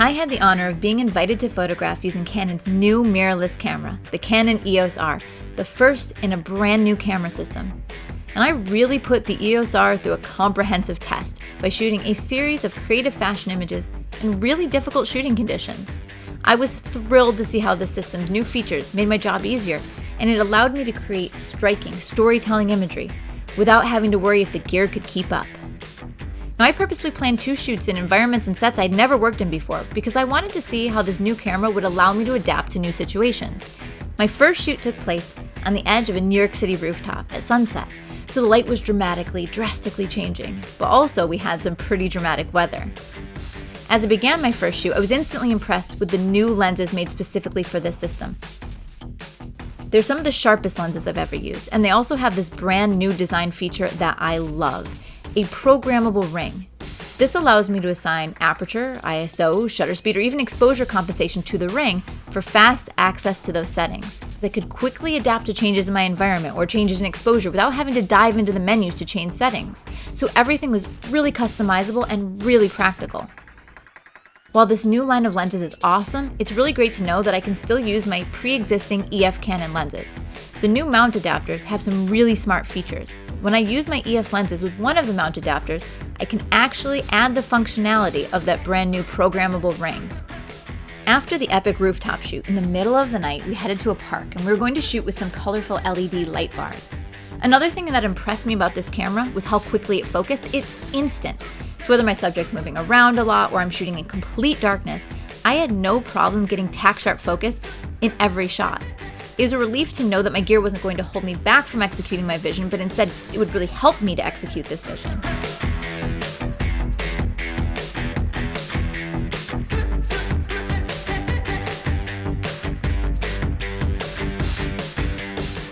I had the honor of being invited to photograph using Canon's new mirrorless camera, the Canon EOS R, the first in a brand new camera system. And I really put the EOS R through a comprehensive test by shooting a series of creative fashion images in really difficult shooting conditions. I was thrilled to see how the system's new features made my job easier, and it allowed me to create striking storytelling imagery without having to worry if the gear could keep up. Now, I purposely planned 2 shoots in environments and sets I'd never worked in before because I wanted to see how this new camera would allow me to adapt to new situations. My first shoot took place on the edge of a New York City rooftop at sunset, so the light was drastically changing, but also we had some pretty dramatic weather. As I began my first shoot, I was instantly impressed with the new lenses made specifically for this system. They're some of the sharpest lenses I've ever used, and they also have this brand new design feature that I love. A programmable ring. This allows me to assign aperture, ISO, shutter speed, or even exposure compensation to the ring for fast access to those settings that could quickly adapt to changes in my environment or changes in exposure without having to dive into the menus to change settings. So everything was really customizable and really practical. While this new line of lenses is awesome, it's really great to know that I can still use my pre-existing EF Canon lenses. The new mount adapters have some really smart features. When I use my EF lenses with one of the mount adapters, I can actually add the functionality of that brand new programmable ring. After the epic rooftop shoot, in the middle of the night, we headed to a park and we were going to shoot with some colorful LED light bars. Another thing that impressed me about this camera was how quickly it focused. It's instant. So whether my subject's moving around a lot or I'm shooting in complete darkness, I had no problem getting tack-sharp focus in every shot. It was a relief to know that my gear wasn't going to hold me back from executing my vision, but instead it would really help me to execute this vision.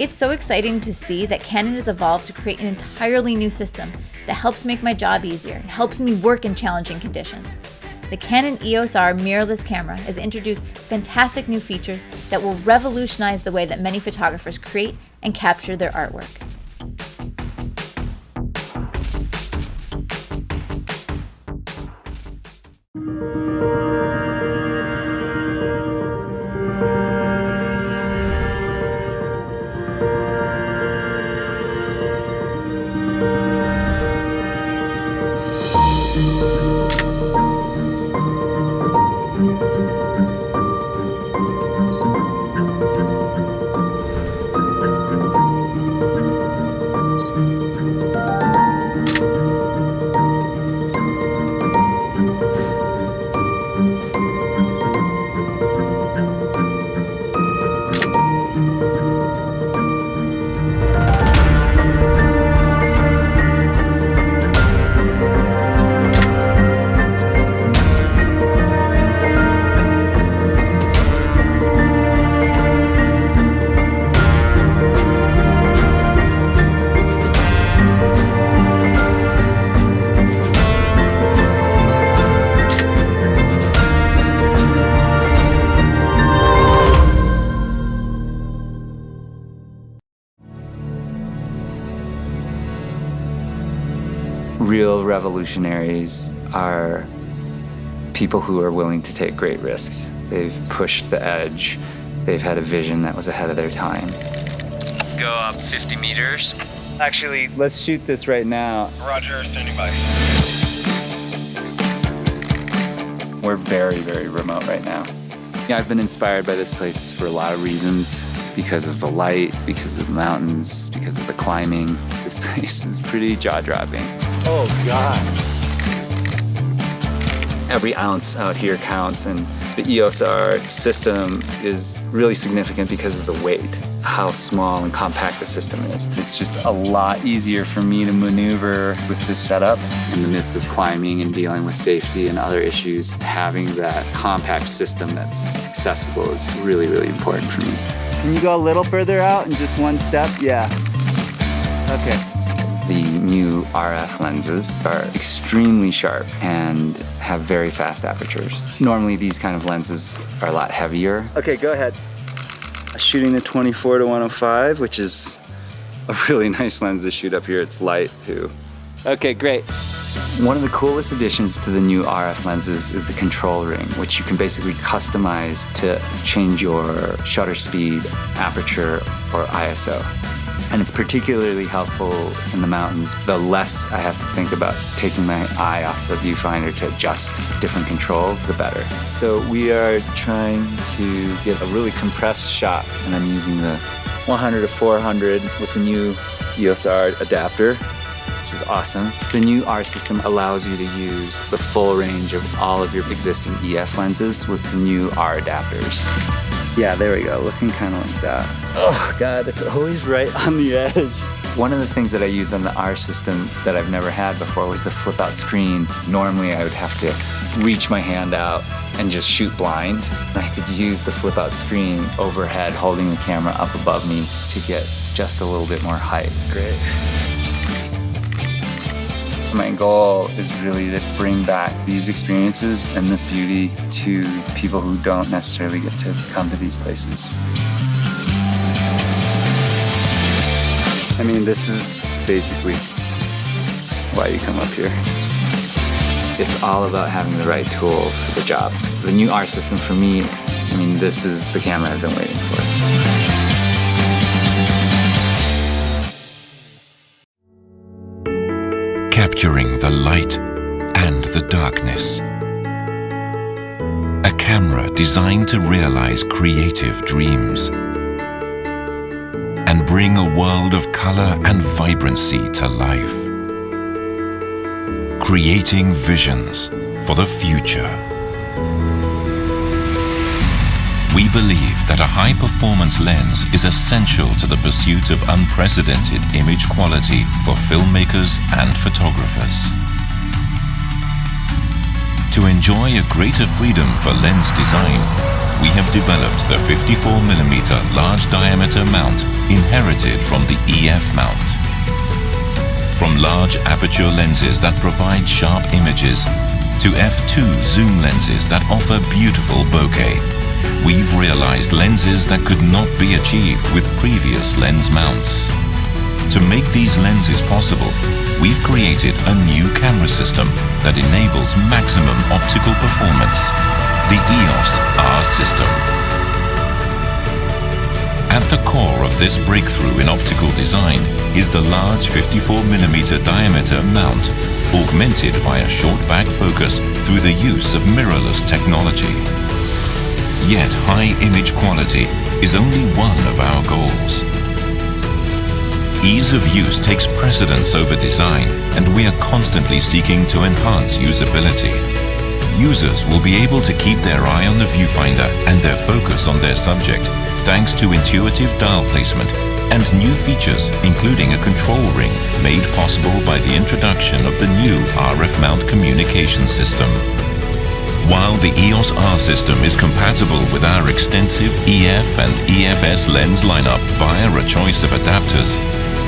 It's so exciting to see that Canon has evolved to create an entirely new system that helps make my job easier and helps me work in challenging conditions. The Canon EOS R mirrorless camera has introduced fantastic new features that will revolutionize the way that many photographers create and capture their artwork. Real revolutionaries are people who are willing to take great risks. They've pushed the edge. They've had a vision that was ahead of their time. Go up 50 meters. Actually, let's shoot this right now. Roger, standing by. We're very, very remote right now. Yeah, I've been inspired by this place for a lot of reasons. Because of the light, because of the mountains, because of the climbing. This place is pretty jaw-dropping. Oh, God. Every ounce out here counts, and the EOS R system is really significant because of the weight, how small and compact the system is. It's just a lot easier for me to maneuver with this setup in the midst of climbing and dealing with safety and other issues. Having that compact system that's accessible is really, really important for me. Can you go a little further out in just one step? Yeah. Okay. The new RF lenses are extremely sharp and have very fast apertures. Normally these kind of lenses are a lot heavier. Okay, go ahead. Shooting the 24 to 105, which is a really nice lens to shoot up here. It's light too. Okay, great. One of the coolest additions to the new RF lenses is the control ring, which you can basically customize to change your shutter speed, aperture, or ISO. And it's particularly helpful in the mountains. The less I have to think about taking my eye off the viewfinder to adjust different controls, the better. So we are trying to get a really compressed shot, and I'm using the 100 to 400 with the new EOS R adapter, which is awesome. The new R system allows you to use the full range of all of your existing EF lenses with the new R adapters. Yeah, there we go, looking kind of like that. Oh God, it's always right on the edge. One of the things that I used on the R system that I've never had before was the flip out screen. Normally I would have to reach my hand out and just shoot blind. I could use the flip out screen overhead, holding the camera up above me to get just a little bit more height. Great. My goal is really to bring back these experiences and this beauty to people who don't necessarily get to come to these places. I mean, this is basically why you come up here. It's all about having the right tool for the job. The new R system for me, I mean, this is the camera I've been waiting for. Capturing the light and the darkness. A camera designed to realize creative dreams and bring a world of color and vibrancy to life. Creating visions for the future. We believe that a high-performance lens is essential to the pursuit of unprecedented image quality for filmmakers and photographers. To enjoy a greater freedom for lens design, we have developed the 54mm large diameter mount inherited from the EF mount. From large aperture lenses that provide sharp images to f2 zoom lenses that offer beautiful bokeh, we've realized lenses that could not be achieved with previous lens mounts. To make these lenses possible, we've created a new camera system that enables maximum optical performance, the EOS R system. At the core of this breakthrough in optical design is the large 54mm diameter mount, augmented by a short back focus through the use of mirrorless technology. Yet high image quality is only one of our goals. Ease of use takes precedence over design, and we are constantly seeking to enhance usability. Users will be able to keep their eye on the viewfinder and their focus on their subject thanks to intuitive dial placement and new features, including a control ring made possible by the introduction of the new RF mount communication system. While the EOS R system is compatible with our extensive EF and EFS lens lineup via a choice of adapters,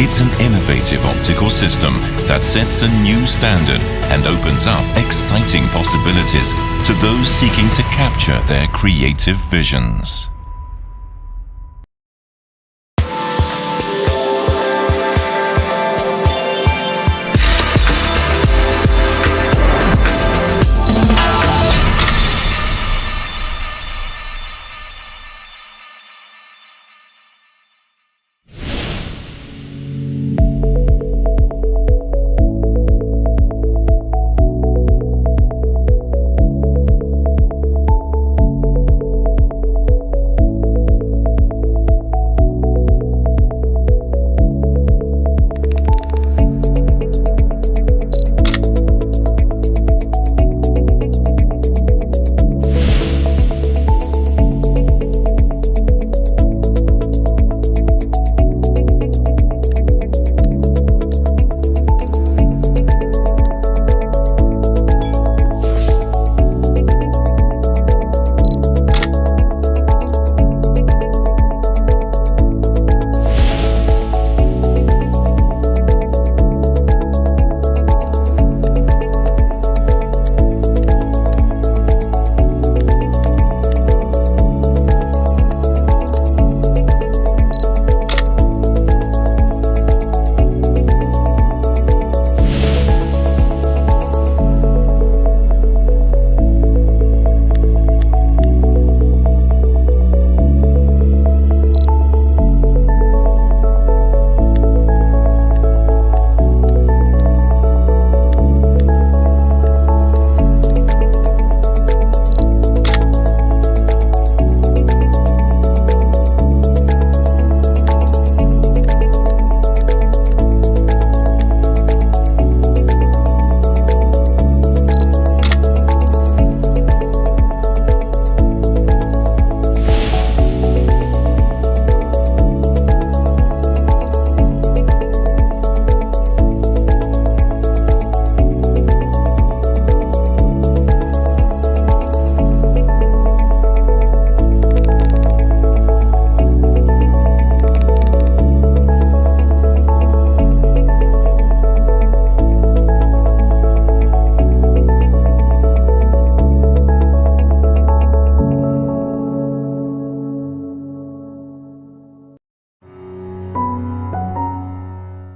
it's an innovative optical system that sets a new standard and opens up exciting possibilities to those seeking to capture their creative visions.